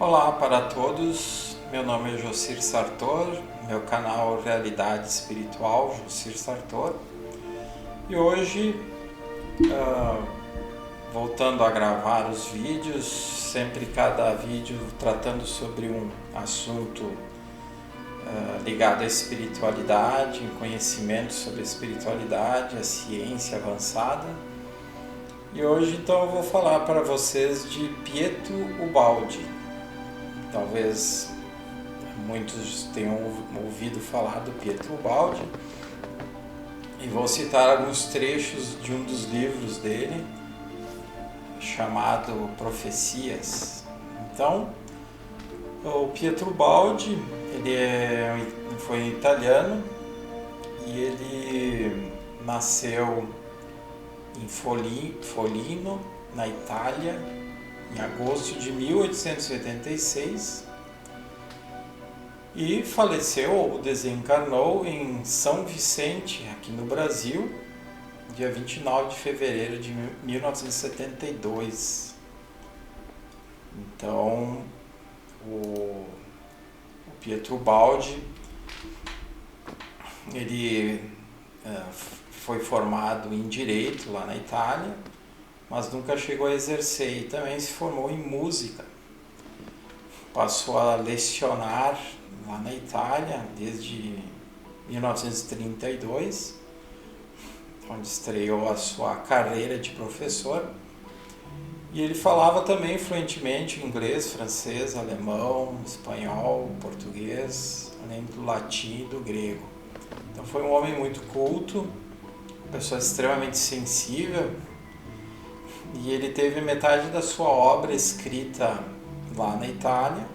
Olá para todos, meu nome é Jocir Sartor, meu canal Realidade Espiritual, Jocir Sartor. E hoje, voltando a gravar os vídeos, sempre cada vídeo tratando sobre um assunto ligado à espiritualidade, conhecimento sobre a espiritualidade, a ciência avançada. E hoje então eu vou falar para vocês de Pietro Ubaldi. Talvez muitos tenham ouvido falar do Pietro Ubaldi, e vou citar alguns trechos de um dos livros dele, chamado Profecias. Então, o Pietro Ubaldi, foi italiano e ele nasceu em Foligno, na Itália, em agosto de 1886, e faleceu ou desencarnou em São Vicente, aqui no Brasil, dia 29 de fevereiro de 1972. Então, o Pietro Ubaldi, ele foi formado em Direito lá na Itália, mas nunca chegou a exercer, e também se formou em música. Passou a lecionar lá na Itália desde 1932, onde estreou a sua carreira de professor. E ele falava também fluentemente inglês, francês, alemão, espanhol, português, além do latim e do grego. Então foi um homem muito culto, pessoa extremamente sensível. E ele teve metade da sua obra escrita lá na Itália,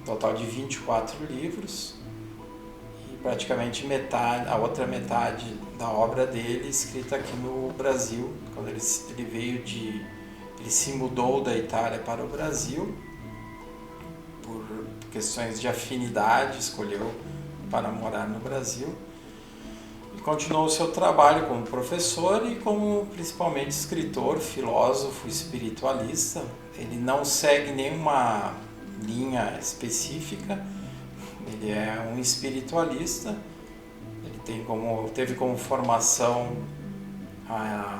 total de 24 livros, e praticamente a outra metade da obra dele escrita aqui no Brasil, quando ele se mudou da Itália para o Brasil, por questões de afinidade, escolheu para morar no Brasil. E continuou o seu trabalho como professor e como principalmente escritor, filósofo, espiritualista. Ele não segue nenhuma linha específica, ele é um espiritualista. Ele teve como formação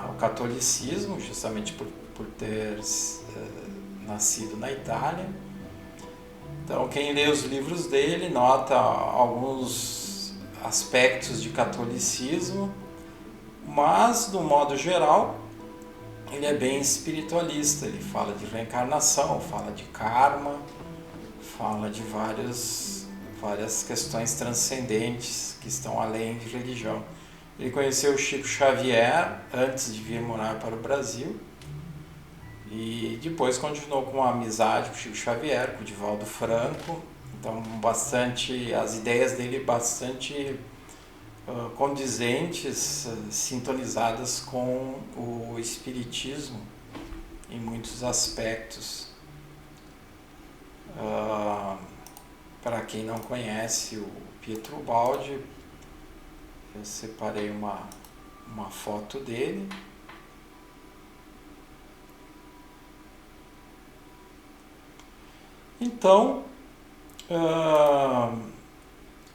o catolicismo, justamente por ter nascido na Itália. Então, quem lê os livros dele nota alguns aspectos de catolicismo, mas, do modo geral, ele é bem espiritualista. Ele fala de reencarnação, fala de karma, fala de várias questões transcendentes que estão além de religião. Ele conheceu o Chico Xavier antes de vir morar para o Brasil, e depois continuou com uma amizade com o Chico Xavier, com o Divaldo Franco. Então, as ideias dele bastante condizentes, sintonizadas com o espiritismo em muitos aspectos. Para quem não conhece o Pietro Ubaldi, eu separei uma foto dele. Então,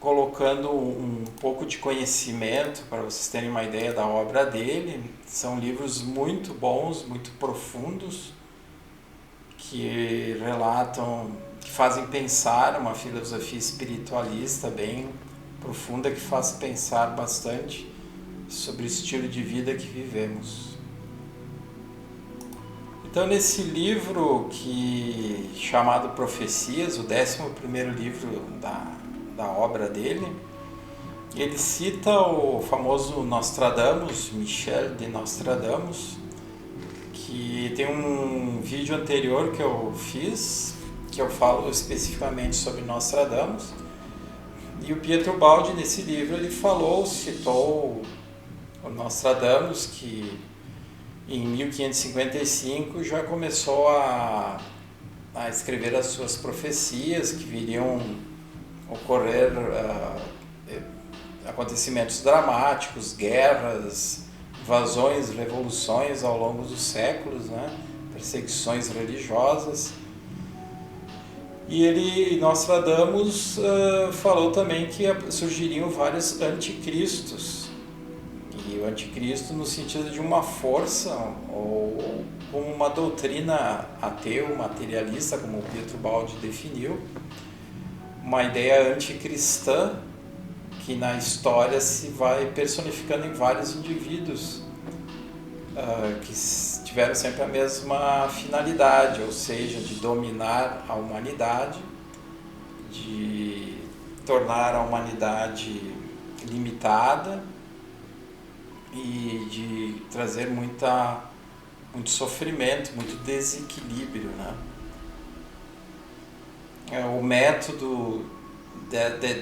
colocando um pouco de conhecimento para vocês terem uma ideia da obra dele, são livros muito bons, muito profundos, que fazem pensar, uma filosofia espiritualista bem profunda, que faz pensar bastante sobre o estilo de vida que vivemos. Então, nesse livro chamado Profecias, o 11º livro da obra dele, ele cita o famoso Nostradamus, Michel de Nostradamus, que tem um vídeo anterior que eu fiz, que eu falo especificamente sobre Nostradamus. E o Pietro Ubaldi, nesse livro, ele citou o Nostradamus, que em 1555 já começou a escrever as suas profecias, que viriam ocorrer acontecimentos dramáticos, guerras, invasões, revoluções ao longo dos séculos, perseguições religiosas. E Nostradamus falou também que surgiriam vários anticristos. E o anticristo no sentido de uma força ou como uma doutrina ateu, materialista, como o Pietro Baldi definiu, uma ideia anticristã que na história se vai personificando em vários indivíduos que tiveram sempre a mesma finalidade, ou seja, de dominar a humanidade, de tornar a humanidade limitada e de trazer muito sofrimento, muito desequilíbrio, né? O método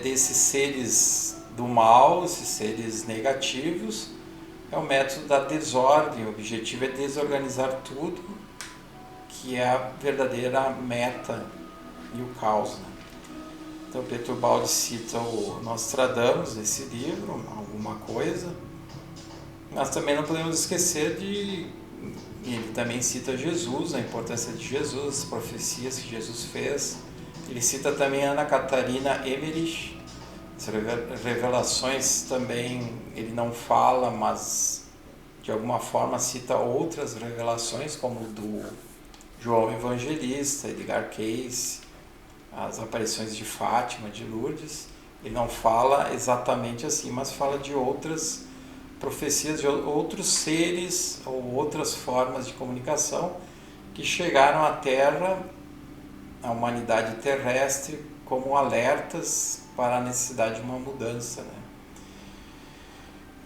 desses seres do mal, esses seres negativos, é o método da desordem. O objetivo é desorganizar tudo, que é a verdadeira meta e o caos, né? Então Pietro Baldi cita o Nostradamus nesse livro, alguma coisa, mas também não podemos esquecer ele também cita Jesus, a importância de Jesus, as profecias que Jesus fez. Ele cita também Ana Catarina Emmerich. As revelações também ele não fala, mas de alguma forma cita outras revelações, como do João Evangelista, Edgar Cayce, as aparições de Fátima, de Lourdes. Ele não fala exatamente assim, mas fala de outras profecias, de outros seres ou outras formas de comunicação que chegaram à Terra, à humanidade terrestre, como alertas para a necessidade de uma mudança, né?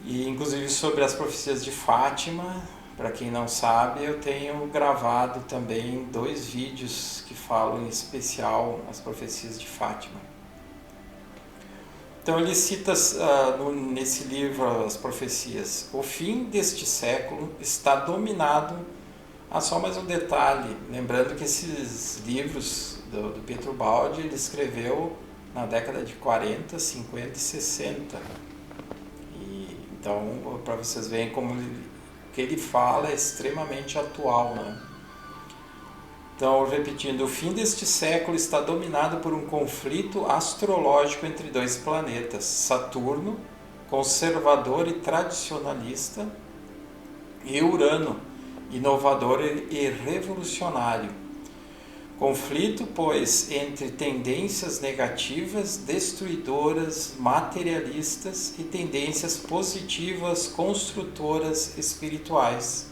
E inclusive sobre as profecias de Fátima, para quem não sabe, eu tenho gravado também 2 vídeos que falam em especial as profecias de Fátima. Então ele cita nesse livro as profecias: o fim deste século está dominado. Só mais um detalhe, lembrando que esses livros do Pietro Baldi ele escreveu na década de 40, 50 e 60. Então, para vocês verem como o que ele fala é extremamente atual, né? Então, repetindo, o fim deste século está dominado por um conflito astrológico entre 2 planetas, Saturno, conservador e tradicionalista, e Urano, inovador e revolucionário. Conflito, pois, entre tendências negativas, destruidoras, materialistas e tendências positivas, construtoras, espirituais.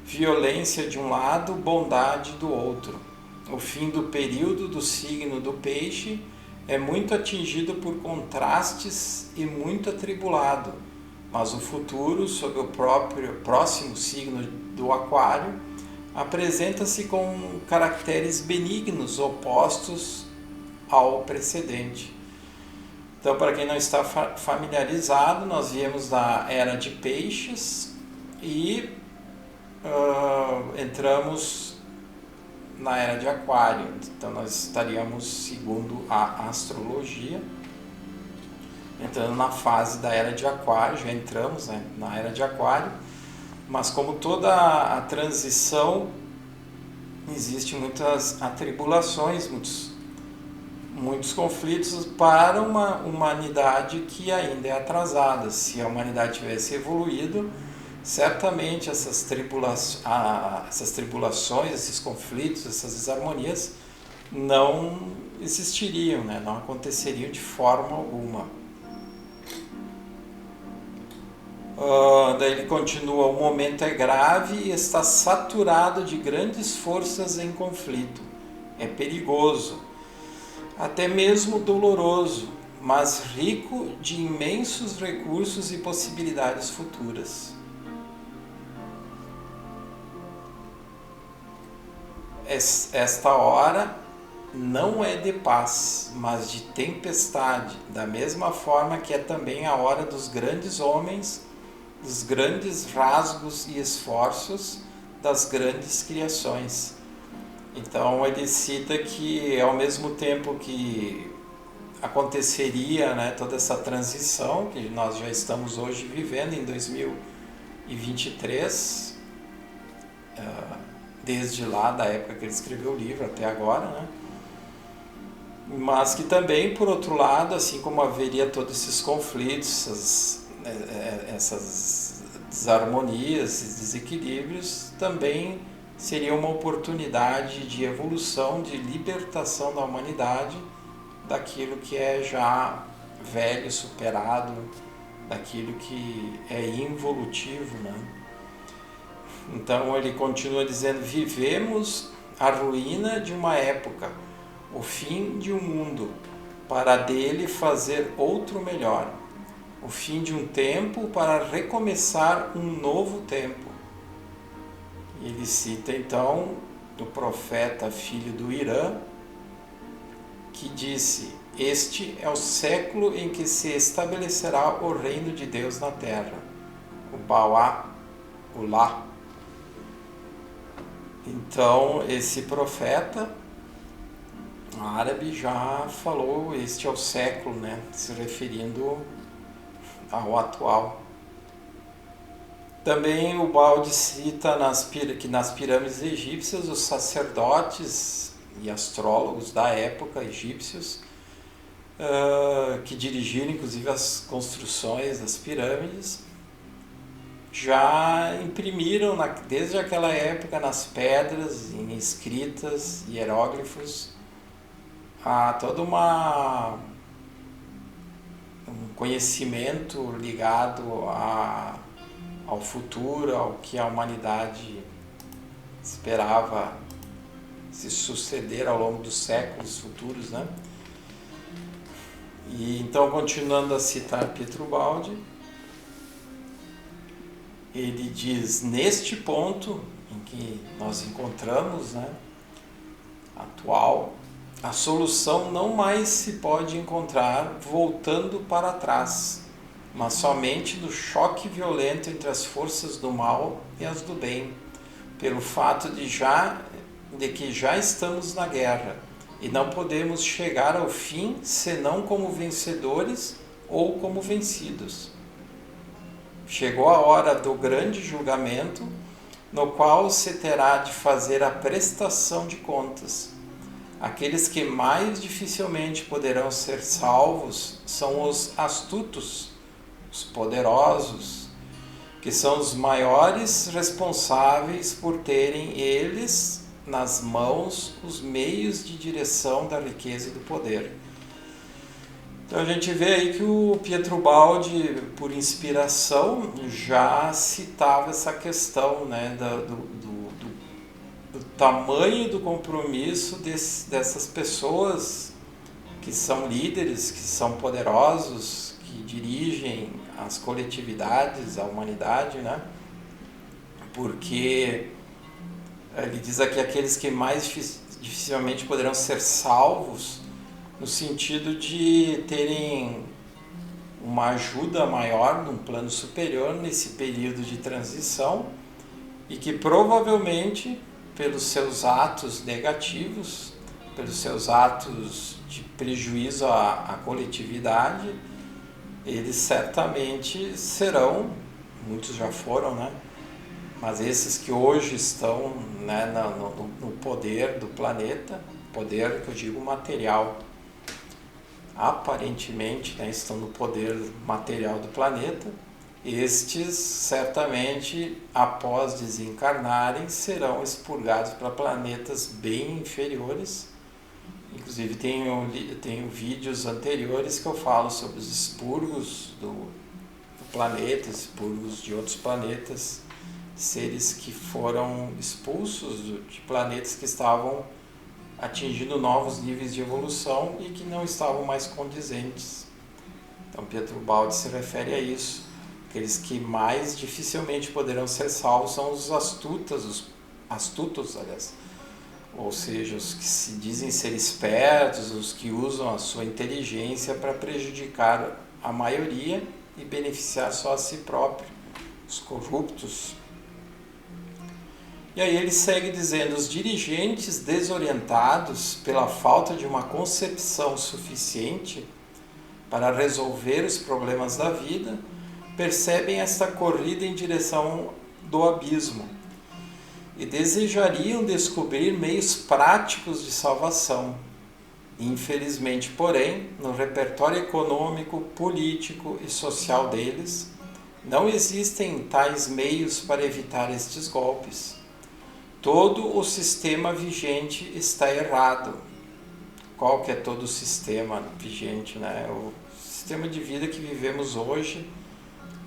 Violência de um lado, bondade do outro. O fim do período do signo do Peixe é muito atingido por contrastes e muito atribulado, mas o futuro, sob o próximo signo do Aquário, apresenta-se com caracteres benignos opostos ao precedente. Então, para quem não está familiarizado, nós viemos da Era de Peixes e entramos na Era de Aquário. Então, nós estaríamos, segundo a astrologia, entrando na fase da Era de Aquário. Já entramos, né, na Era de Aquário. Mas como toda a transição, existem muitas atribulações, muitos conflitos para uma humanidade que ainda é atrasada. Se a humanidade tivesse evoluído, certamente essas tribulações, esses conflitos, essas desarmonias não existiriam, né? Não aconteceriam de forma alguma. Daí ele continua: o momento é grave e está saturado de grandes forças em conflito. É perigoso, até mesmo doloroso, mas rico de imensos recursos e possibilidades futuras. Esta hora não é de paz, mas de tempestade, da mesma forma que é também a hora dos grandes homens, dos grandes rasgos e esforços, das grandes criações. Então ele cita que ao mesmo tempo que aconteceria, né, toda essa transição que nós já estamos hoje vivendo em 2023, desde lá da época que ele escreveu o livro até agora, né, mas que também, por outro lado, assim como haveria todos esses conflitos, essas desarmonias, esses desequilíbrios, também seria uma oportunidade de evolução, de libertação da humanidade daquilo que é já velho, superado, daquilo que é involutivo, né? Então ele continua dizendo: vivemos a ruína de uma época, o fim de um mundo, para dele fazer outro melhor, o fim de um tempo para recomeçar um novo tempo. Ele cita então o profeta filho do Irã, que disse: este é o século em que se estabelecerá o reino de Deus na terra, o Ba'ath-Ullah. Então esse profeta árabe já falou: este é o século, né? Se referindo ao atual. Também o Balde cita que nas pirâmides egípcias os sacerdotes e astrólogos da época egípcios, que dirigiram inclusive as construções das pirâmides, já imprimiram desde aquela época nas pedras, em escritas, hieróglifos, todo um conhecimento ligado ao futuro, ao que a humanidade esperava se suceder ao longo dos séculos futuros, né? E então, continuando a citar Pietro Baldi, ele diz: neste ponto em que nós encontramos, né, atual, a solução não mais se pode encontrar voltando para trás, mas somente no choque violento entre as forças do mal e as do bem, pelo fato de que já estamos na guerra e não podemos chegar ao fim senão como vencedores ou como vencidos. Chegou a hora do grande julgamento, no qual se terá de fazer a prestação de contas. Aqueles que mais dificilmente poderão ser salvos são os astutos, os poderosos, que são os maiores responsáveis por terem eles nas mãos os meios de direção da riqueza e do poder. Então a gente vê aí que o Pietro Baldi, por inspiração, já citava essa questão, né, do tamanho do compromisso dessas pessoas que são líderes, que são poderosos, que dirigem as coletividades, a humanidade, né? Porque ele diz aqui: aqueles que mais dificilmente poderão ser salvos, no sentido de terem uma ajuda maior num plano superior nesse período de transição, e que provavelmente, pelos seus atos negativos, pelos seus atos de prejuízo à coletividade, eles certamente serão, muitos já foram, né? Mas esses que hoje estão, né, no poder do planeta, poder que eu digo material, aparentemente, né, estão no poder material do planeta, estes certamente, após desencarnarem, serão expurgados para planetas bem inferiores. Inclusive tenho vídeos anteriores que eu falo sobre os expurgos do planeta, expurgos de outros planetas, seres que foram expulsos de planetas que estavam atingindo novos níveis de evolução e que não estavam mais condizentes. Então Pietro Baldi se refere a isso. Aqueles que mais dificilmente poderão ser salvos são os astutos, aliás, ou seja, os que se dizem ser espertos, os que usam a sua inteligência para prejudicar a maioria e beneficiar só a si próprio, os corruptos. E aí ele segue dizendo: os dirigentes desorientados pela falta de uma concepção suficiente para resolver os problemas da vida percebem esta corrida em direção do abismo e desejariam descobrir meios práticos de salvação. Infelizmente, porém, no repertório econômico, político e social deles, não existem tais meios para evitar estes golpes. Todo o sistema vigente está errado. Qual que é todo o sistema vigente, né? O sistema de vida que vivemos hoje,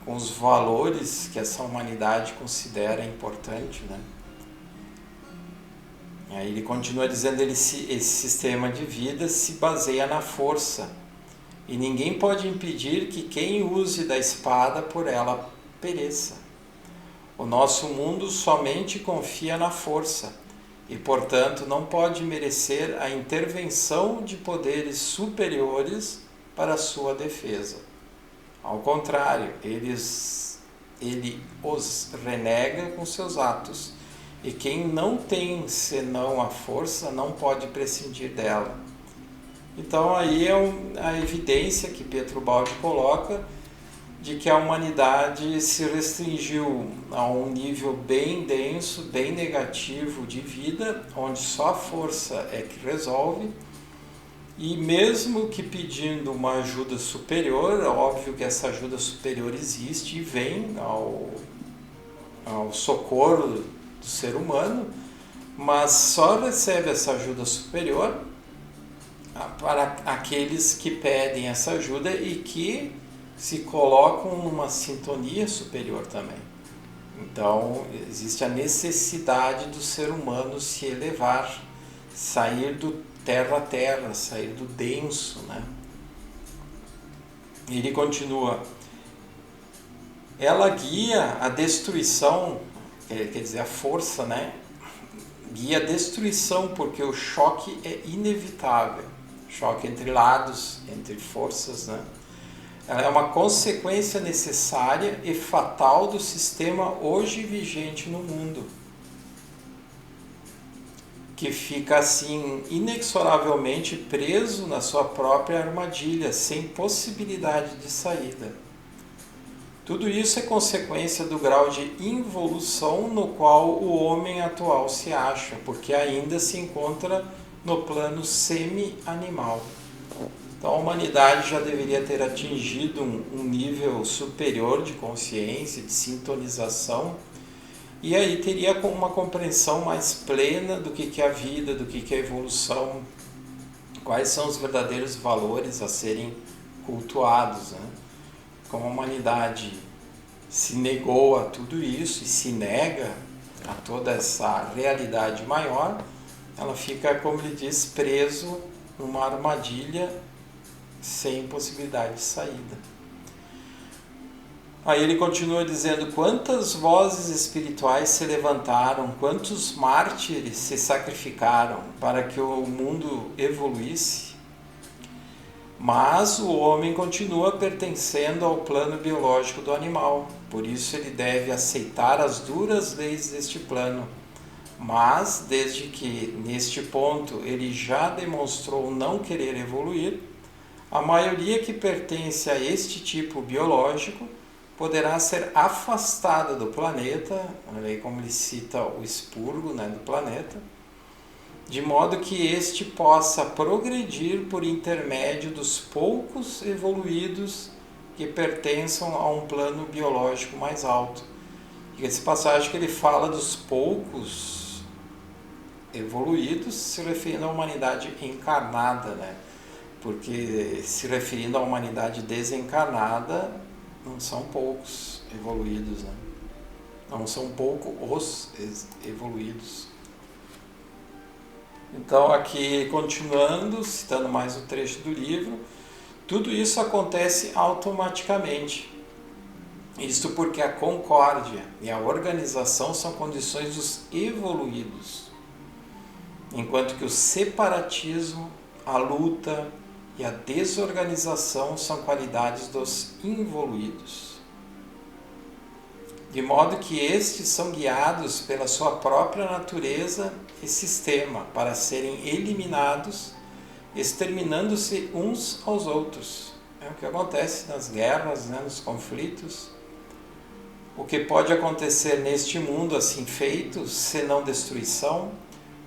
com os valores que essa humanidade considera importante, né? Aí ele continua dizendo que esse sistema de vida se baseia na força, e ninguém pode impedir que quem use da espada por ela pereça. O nosso mundo somente confia na força e, portanto, não pode merecer a intervenção de poderes superiores para sua defesa. Ao contrário, ele os renega com seus atos, e quem não tem senão a força não pode prescindir dela. Então aí é a evidência que Pietro Baldi coloca de que a humanidade se restringiu a um nível bem denso, bem negativo de vida, onde só a força é que resolve, e mesmo que pedindo uma ajuda superior, é óbvio que essa ajuda superior existe e vem ao socorro do ser humano, mas só recebe essa ajuda superior para aqueles que pedem essa ajuda e que se colocam numa sintonia superior também. Então, existe a necessidade do ser humano se elevar, sair do terra a terra, sair do denso, né? Ele continua: ela guia a destruição, quer dizer, a força, né? Guia a destruição porque o choque é inevitável. Choque entre lados, entre forças, né? Ela é uma consequência necessária e fatal do sistema hoje vigente no mundo, que fica assim inexoravelmente preso na sua própria armadilha, sem possibilidade de saída. Tudo isso é consequência do grau de involução no qual o homem atual se acha, porque ainda se encontra no plano semi-animal. Então a humanidade já deveria ter atingido um nível superior de consciência, de sintonização, e aí teria uma compreensão mais plena do que é a vida, do que é a evolução, quais são os verdadeiros valores a serem cultuados, né? Como a humanidade se negou a tudo isso e se nega a toda essa realidade maior, ela fica, como ele diz, preso numa armadilha sem possibilidade de saída. Aí ele continua dizendo: quantas vozes espirituais se levantaram, quantos mártires se sacrificaram para que o mundo evoluísse, mas o homem continua pertencendo ao plano biológico do animal, por isso ele deve aceitar as duras leis deste plano. Mas, desde que neste ponto ele já demonstrou não querer evoluir, a maioria que pertence a este tipo biológico poderá ser afastada do planeta, aí como ele cita o expurgo, né, do planeta, de modo que este possa progredir por intermédio dos poucos evoluídos que pertençam a um plano biológico mais alto. E essa passagem que ele fala dos poucos evoluídos se referindo à humanidade encarnada, né? Porque se referindo à humanidade desencarnada, não são poucos evoluídos, né? Não são poucos os evoluídos. Então aqui, continuando, citando mais um trecho do livro, tudo isso acontece automaticamente. Isto porque a concórdia e a organização são condições dos evoluídos, enquanto que o separatismo, a luta e a desorganização são qualidades dos involuídos. De modo que estes são guiados pela sua própria natureza e sistema para serem eliminados, exterminando-se uns aos outros. É o que acontece nas guerras, né, nos conflitos. O que pode acontecer neste mundo assim feito, senão destruição,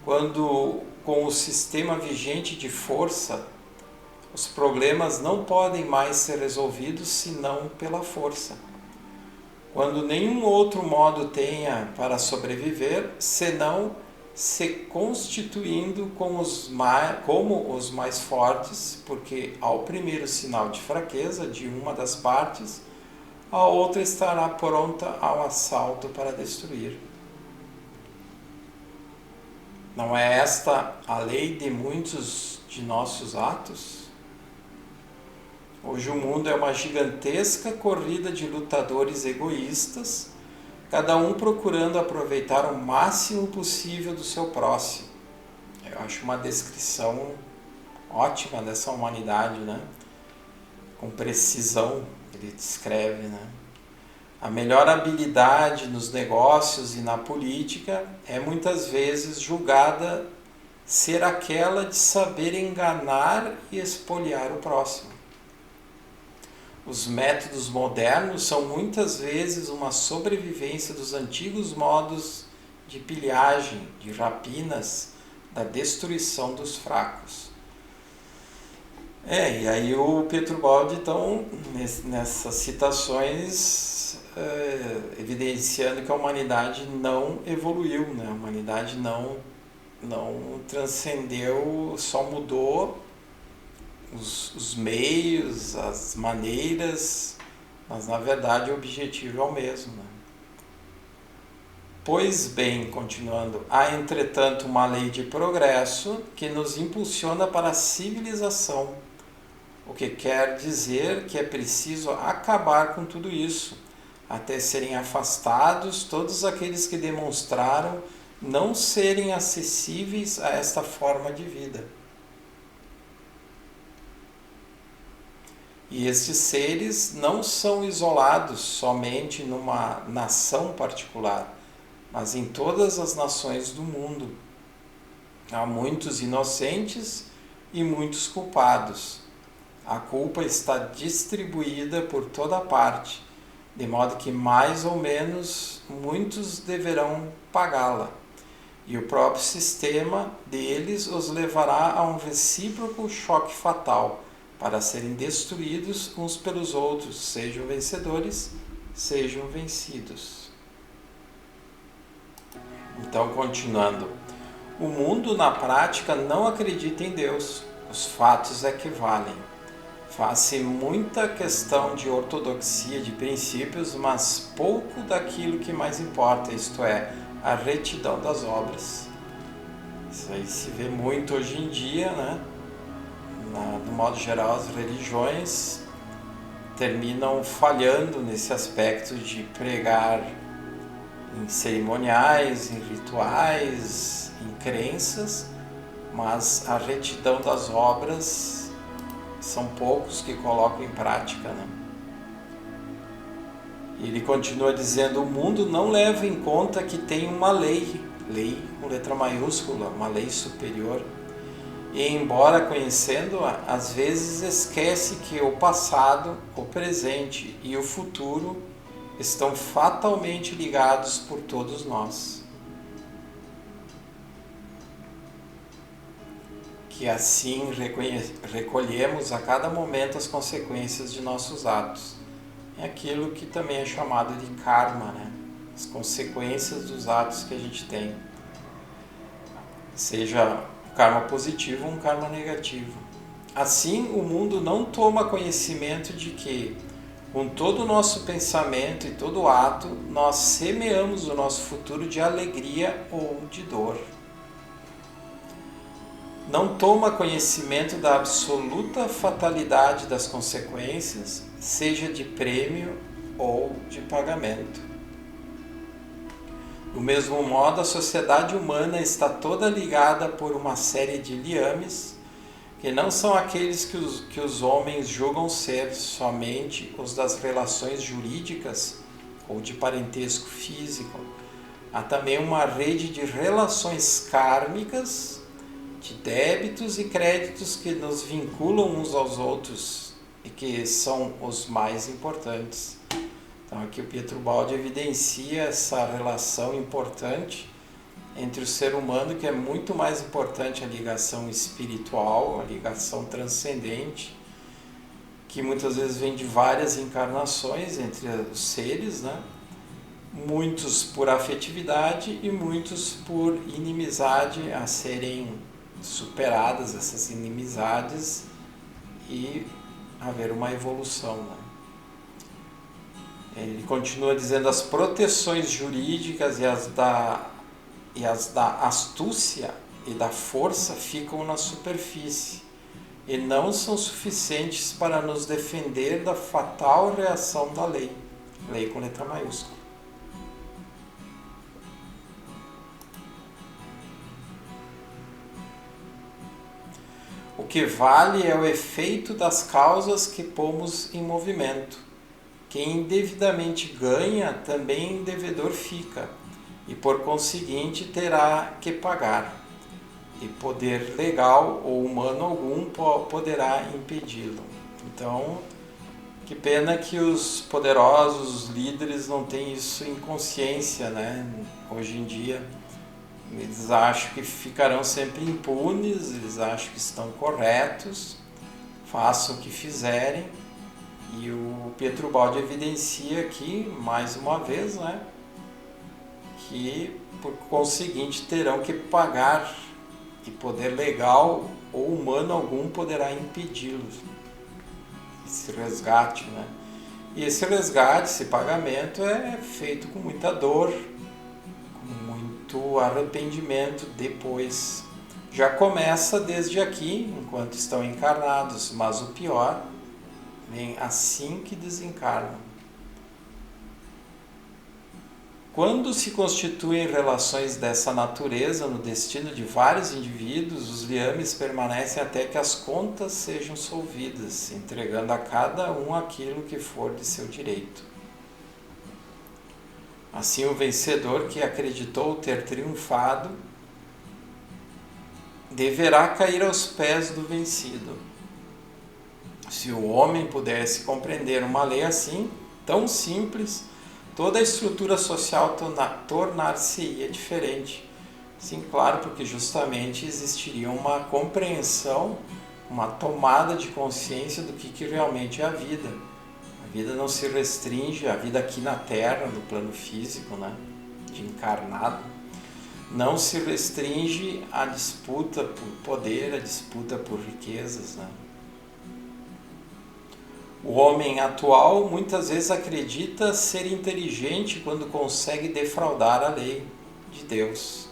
quando com o sistema vigente de força, os problemas não podem mais ser resolvidos senão pela força. Quando nenhum outro modo tenha para sobreviver, senão se constituindo como os mais fortes, porque ao primeiro sinal de fraqueza de uma das partes, a outra estará pronta ao assalto para destruir. Não é esta a lei de muitos de nossos atos? Hoje o mundo é uma gigantesca corrida de lutadores egoístas, cada um procurando aproveitar o máximo possível do seu próximo. Eu acho uma descrição ótima dessa humanidade, né? Com precisão ele descreve, né? A melhor habilidade nos negócios e na política é muitas vezes julgada ser aquela de saber enganar e espoliar o próximo. Os métodos modernos são muitas vezes uma sobrevivência dos antigos modos de pilhagem, de rapinas, da destruição dos fracos. E aí o Pietro Baldi, então, nessas citações, evidenciando que a humanidade não evoluiu, né? A humanidade não transcendeu, só mudou os meios, as maneiras, mas na verdade o objetivo é o mesmo, né? Pois bem, continuando, há entretanto uma lei de progresso que nos impulsiona para a civilização, o que quer dizer que é preciso acabar com tudo isso, até serem afastados todos aqueles que demonstraram não serem acessíveis a esta forma de vida. E estes seres não são isolados somente numa nação particular, mas em todas as nações do mundo. Há muitos inocentes e muitos culpados. A culpa está distribuída por toda parte, de modo que mais ou menos muitos deverão pagá-la. E o próprio sistema deles os levará a um recíproco choque fatal, para serem destruídos uns pelos outros, sejam vencedores, sejam vencidos. Então, continuando, o mundo na prática não acredita em Deus, os fatos é que valem. Faz-se muita questão de ortodoxia de princípios, mas pouco daquilo que mais importa, isto é, a retidão das obras. Isso aí se vê muito hoje em dia, né? No modo geral, as religiões terminam falhando nesse aspecto de pregar em cerimoniais, em rituais, em crenças, mas a retidão das obras são poucos que colocam em prática, né? E ele continua dizendo: o mundo não leva em conta que tem uma lei com letra maiúscula, uma lei superior. E, embora conhecendo-a, às vezes esquece que o passado, o presente e o futuro estão fatalmente ligados por todos nós. Que assim recolhemos a cada momento as consequências de nossos atos. É aquilo que também é chamado de karma, né? As consequências dos atos que a gente tem. Seja karma positivo ou um karma negativo. Assim, o mundo não toma conhecimento de que, com todo o nosso pensamento e todo ato, nós semeamos o nosso futuro de alegria ou de dor. Não toma conhecimento da absoluta fatalidade das consequências, seja de prêmio ou de pagamento. Do mesmo modo, a sociedade humana está toda ligada por uma série de liames, que não são aqueles que os homens julgam ser somente os das relações jurídicas ou de parentesco físico. Há também uma rede de relações kármicas, de débitos e créditos que nos vinculam uns aos outros e que são os mais importantes. Então aqui o Pietro Baldi evidencia essa relação importante entre o ser humano, que é muito mais importante a ligação espiritual, a ligação transcendente, que muitas vezes vem de várias encarnações entre os seres, né? Muitos por afetividade e muitos por inimizade, a serem superadas essas inimizades e haver uma evolução, né? Ele continua dizendo: as proteções jurídicas e as da astúcia e da força ficam na superfície e não são suficientes para nos defender da fatal reação da lei. Lei com letra maiúscula. O que vale é o efeito das causas que pomos em movimento. Quem indevidamente ganha, também devedor fica, e por conseguinte terá que pagar, e poder legal ou humano algum poderá impedi-lo. Então, que pena que os poderosos, os líderes, não têm isso em consciência, né? Hoje em dia, eles acham que ficarão sempre impunes, eles acham que estão corretos, façam o que fizerem. E o Pietro Baldi evidencia aqui, mais uma vez, né, que por conseguinte terão que pagar, e poder legal ou humano algum poderá impedi-los. Esse resgate, né? E esse resgate, esse pagamento é feito com muita dor, com muito arrependimento depois. Já começa desde aqui, enquanto estão encarnados, mas o pior vem assim que desencarnam. Quando se constituem relações dessa natureza no destino de vários indivíduos, os liames permanecem até que as contas sejam solvidas, entregando a cada um aquilo que for de seu direito. Assim, o vencedor que acreditou ter triunfado deverá cair aos pés do vencido. Se o homem pudesse compreender uma lei assim, tão simples, toda a estrutura social tornar-se-ia diferente. Sim, claro, porque justamente existiria uma compreensão, uma tomada de consciência do que realmente é a vida. A vida não se restringe, a vida aqui na Terra, no plano físico, né, de encarnado, não se restringe à disputa por poder, à disputa por riquezas, né? O homem atual muitas vezes acredita ser inteligente quando consegue defraudar a lei de Deus.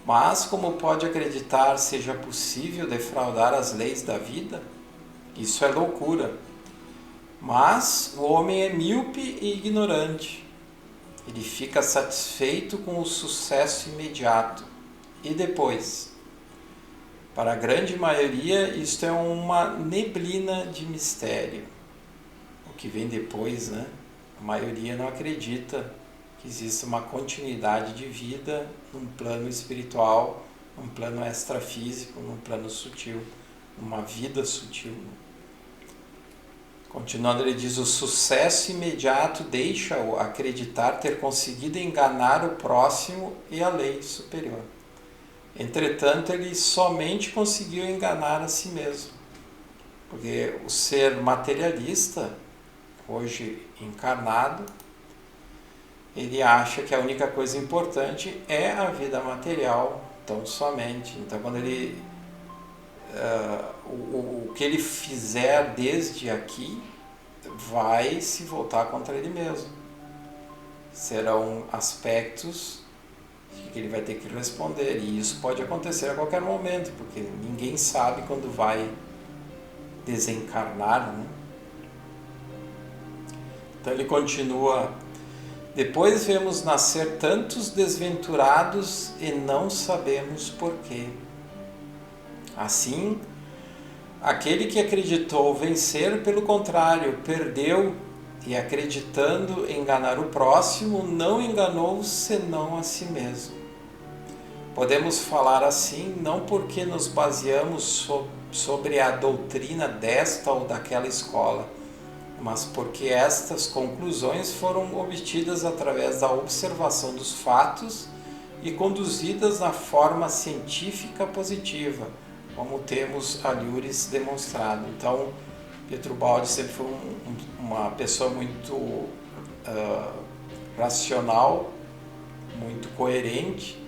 Mas como pode acreditar seja possível defraudar as leis da vida? Isso é loucura. Mas o homem é míope e ignorante. Ele fica satisfeito com o sucesso imediato. E depois? Para a grande maioria, isto é uma neblina de mistério. Que vem depois, né? A maioria não acredita que exista uma continuidade de vida num plano espiritual, num plano extrafísico, num plano sutil, numa vida sutil. Continuando, ele diz: o sucesso imediato deixa-o acreditar ter conseguido enganar o próximo e a lei superior. Entretanto, ele somente conseguiu enganar a si mesmo, porque o ser materialista, hoje encarnado, ele acha que a única coisa importante é a vida material, tão somente. Então, quando ele o que ele fizer desde aqui vai se voltar contra ele mesmo. Serão aspectos que ele vai ter que responder, e isso pode acontecer a qualquer momento, porque ninguém sabe quando vai desencarnar, né? Então ele continua: depois vemos nascer tantos desventurados e não sabemos porquê. Assim, aquele que acreditou vencer, pelo contrário, perdeu, e acreditando enganar o próximo, não enganou senão a si mesmo. Podemos falar assim não porque nos baseamos sobre a doutrina desta ou daquela escola, mas porque estas conclusões foram obtidas através da observação dos fatos e conduzidas na forma científica positiva, como temos alhures demonstrado. Então, Pietro Baldi sempre foi uma pessoa muito racional, muito coerente,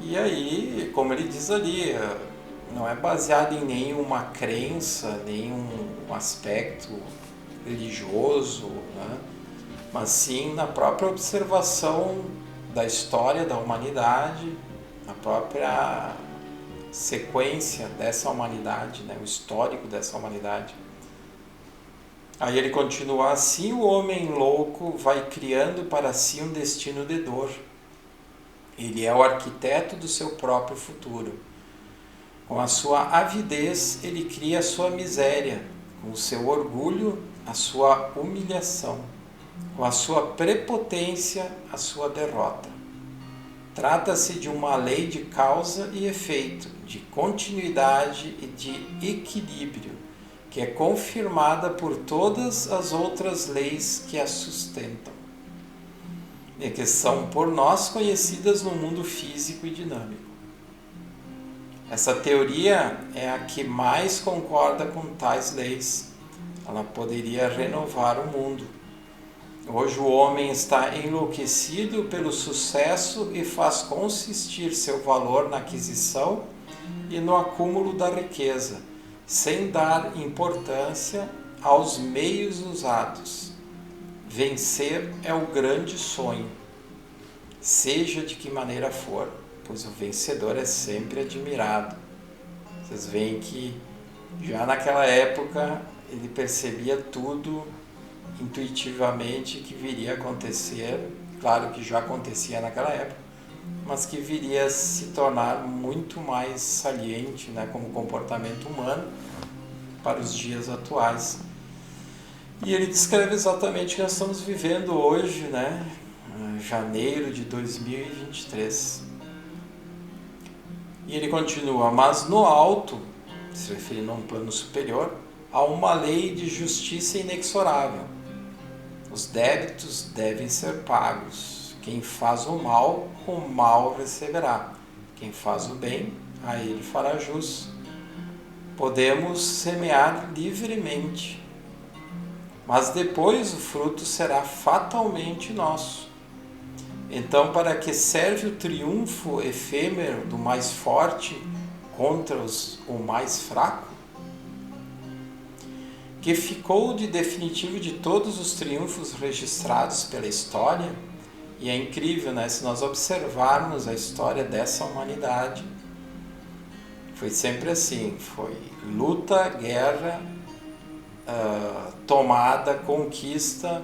e aí, como ele diz ali, não é baseado em nenhuma crença, nenhum aspecto religioso, né? Mas sim na própria observação da história da humanidade, na própria sequência dessa humanidade, né? O histórico dessa humanidade. Aí ele continua: assim o homem louco vai criando para si um destino de dor. Ele é o arquiteto do seu próprio futuro. Com a sua avidez, ele cria a sua miséria, com o seu orgulho, a sua humilhação, com a sua prepotência, a sua derrota. Trata-se de uma lei de causa e efeito, de continuidade e de equilíbrio, que é confirmada por todas as outras leis que a sustentam, e que são por nós conhecidas no mundo físico e dinâmico. Essa teoria é a que mais concorda com tais leis. Ela poderia renovar o mundo. Hoje o homem está enlouquecido pelo sucesso e faz consistir seu valor na aquisição e no acúmulo da riqueza, sem dar importância aos meios usados. Vencer é o grande sonho, seja de que maneira for, pois o vencedor é sempre admirado. Vocês veem que já naquela época ele percebia tudo intuitivamente que viria a acontecer, claro que já acontecia naquela época, mas que viria a se tornar muito mais saliente, né, como comportamento humano para os dias atuais. E ele descreve exatamente o que nós estamos vivendo hoje, né, janeiro de 2023. E ele continua: mas no alto, se referindo a um plano superior, há uma lei de justiça inexorável. Os débitos devem ser pagos. Quem faz o mal receberá. Quem faz o bem, a ele fará jus. Podemos semear livremente, mas depois o fruto será fatalmente nosso. Então, para que serve o triunfo efêmero do mais forte contra o mais fraco? Que ficou de definitivo de todos os triunfos registrados pela história? E é incrível, né? Se nós observarmos a história dessa humanidade, foi sempre assim, foi luta, guerra, tomada, conquista,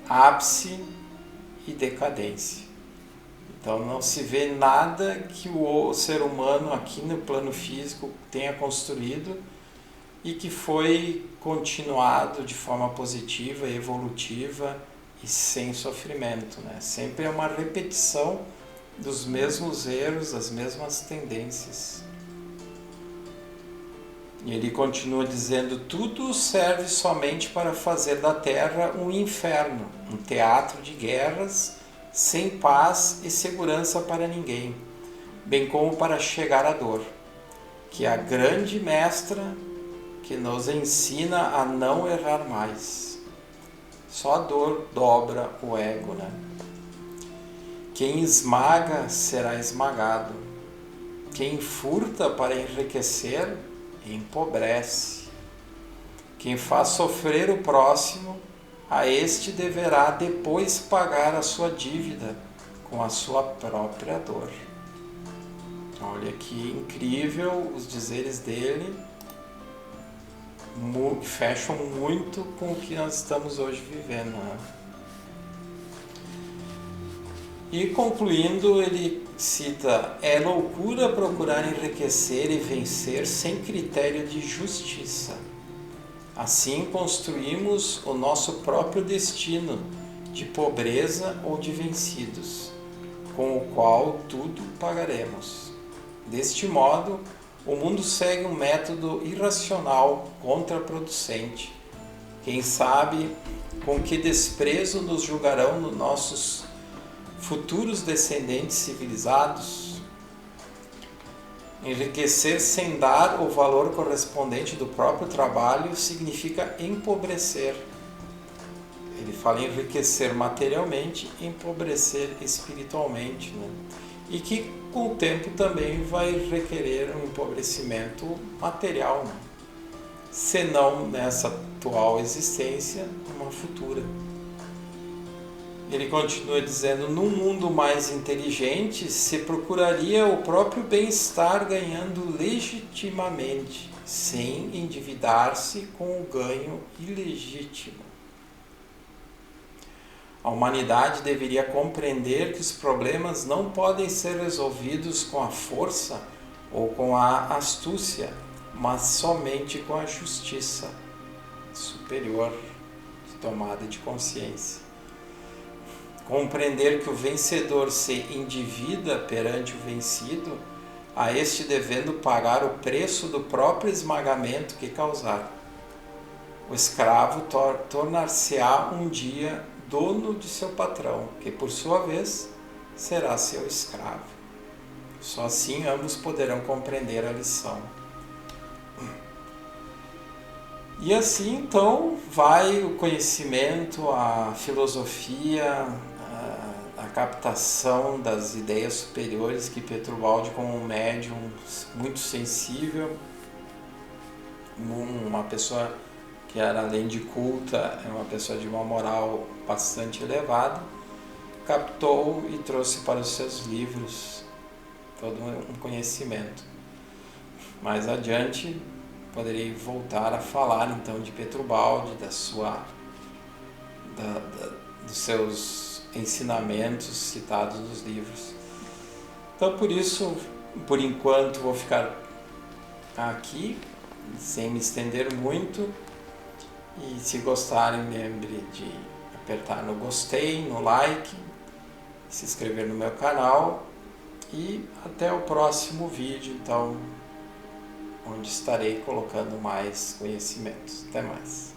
ápice e decadência. Então não se vê nada que o ser humano aqui no plano físico tenha construído e que foi continuado de forma positiva, evolutiva e sem sofrimento, né? Sempre é uma repetição dos mesmos erros, das mesmas tendências. E ele continua dizendo: tudo serve somente para fazer da Terra um inferno, um teatro de guerras, sem paz e segurança para ninguém, bem como para chegar à dor, que é a grande mestra que nos ensina a não errar mais. Só a dor dobra o ego, né? Quem esmaga será esmagado. Quem furta para enriquecer, empobrece. Quem faz sofrer o próximo, a este deverá depois pagar a sua dívida com a sua própria dor. Olha que incrível os dizeres dele, fecham muito com o que nós estamos hoje vivendo, né? E concluindo, ele cita: é loucura procurar enriquecer e vencer sem critério de justiça. Assim construímos o nosso próprio destino de pobreza ou de vencidos, com o qual tudo pagaremos. Deste modo, o mundo segue um método irracional, contraproducente. Quem sabe com que desprezo nos julgarão nos nossos futuros descendentes civilizados. Enriquecer sem dar o valor correspondente do próprio trabalho significa empobrecer. Ele fala em enriquecer materialmente, empobrecer espiritualmente, né? E que com o tempo também vai requerer um empobrecimento material, né? Se não nessa atual existência, numa futura. Ele continua dizendo, num mundo mais inteligente, se procuraria o próprio bem-estar ganhando legitimamente, sem endividar-se com o ganho ilegítimo. A humanidade deveria compreender que os problemas não podem ser resolvidos com a força ou com a astúcia, mas somente com a justiça superior de tomada de consciência. Compreender que o vencedor se endivida perante o vencido, a este devendo pagar o preço do próprio esmagamento que causar. O escravo tornar-se-á um dia dono de seu patrão, que por sua vez será seu escravo. Só assim ambos poderão compreender a lição. E assim então vai o conhecimento, a filosofia, a captação das ideias superiores que Petrubaldi, como um médium muito sensível, uma pessoa que era além de culta, é uma pessoa de uma moral bastante elevada, captou e trouxe para os seus livros todo um conhecimento. Mais adiante poderei voltar a falar então de Petrubaldi, dos seus ensinamentos citados nos livros. Então por isso, por enquanto, vou ficar aqui, sem me estender muito. E se gostarem, lembre de apertar no gostei, no like, se inscrever no meu canal e até o próximo vídeo, então, onde estarei colocando mais conhecimentos. Até mais!